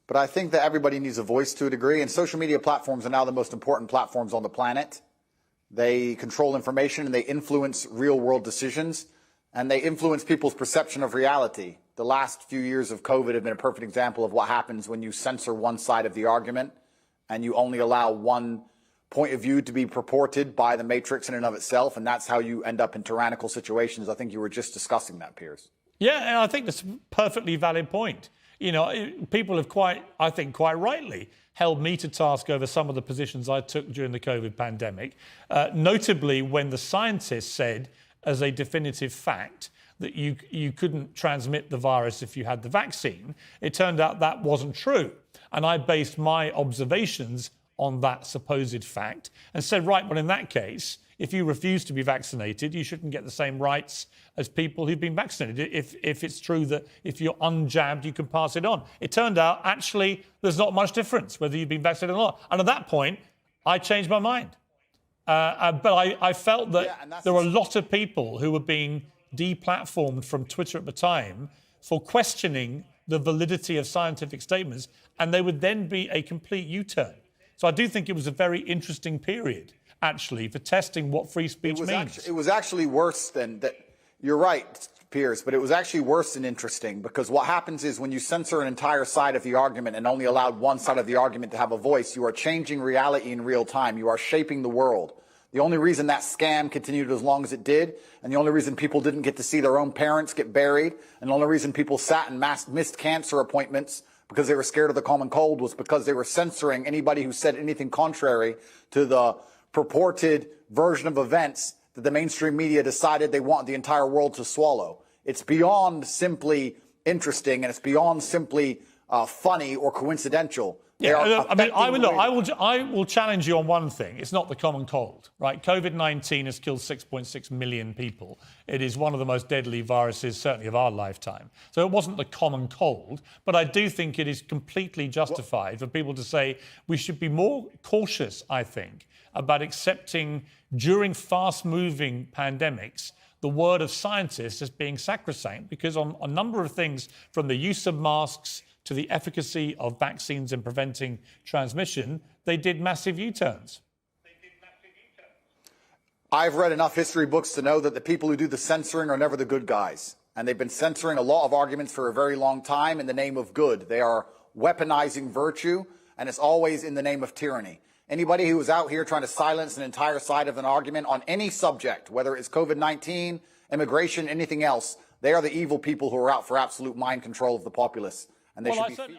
But I think that everybody needs a voice to a degree, and social media platforms are now the most important platforms on the planet. They control information and they influence real-world decisions, and they influence people's perception of reality. The last few years of COVID have been a perfect example of what happens when you censor one side of the argument and you only allow one point of view to be purported by the matrix in and of itself, and that's how you end up in tyrannical situations. I think you were just discussing that, Piers. Yeah, and I think that's a perfectly valid point. You know, people have quite rightly held me to task over some of the positions I took during the COVID pandemic, notably when the scientists said as a definitive fact that you couldn't transmit the virus if you had the vaccine. It turned out that wasn't true. And I based my observations on that supposed fact and said, right, well, in that case, if you refuse to be vaccinated, you shouldn't get the same rights as people who've been vaccinated. If it's true that if you're unjabbed, you can pass it on. It turned out, actually, there's not much difference whether you've been vaccinated or not. And at that point, I changed my mind. But I felt that there were a lot of people who were being deplatformed from Twitter at the time for questioning the validity of scientific statements, and they would then be a complete U-turn. So I do think it was a very interesting period, actually, for testing what free speech means. It was actually worse than that. You're right, Piers, but it was actually worse than interesting, because what happens is when you censor an entire side of the argument and only allow one side of the argument to have a voice, you are changing reality in real time. You are shaping the world. The only reason that scam continued as long as it did, and the only reason people didn't get to see their own parents get buried, and the only reason people sat and missed cancer appointments because they were scared of the common cold, was because they were censoring anybody who said anything contrary to the purported version of events that the mainstream media decided they want the entire world to swallow. It's beyond simply interesting, and it's beyond simply funny or coincidental. Yeah, I will challenge you on one thing. It's not the common cold, right? COVID-19 has killed 6.6 million people. It is one of the most deadly viruses, certainly of our lifetime. So it wasn't the common cold, but I do think it is completely justified for people to say we should be more cautious, I think, about accepting during fast-moving pandemics the word of scientists as being sacrosanct, because on a number of things, from the use of masks to the efficacy of vaccines in preventing transmission, they did massive U-turns. I've read enough history books to know that the people who do the censoring are never the good guys. And they've been censoring a lot of arguments for a very long time in the name of good. They are weaponizing virtue, and it's always in the name of tyranny. Anybody who is out here trying to silence an entire side of an argument on any subject, whether it's COVID-19, immigration, anything else, they are the evil people who are out for absolute mind control of the populace. And they should be feared.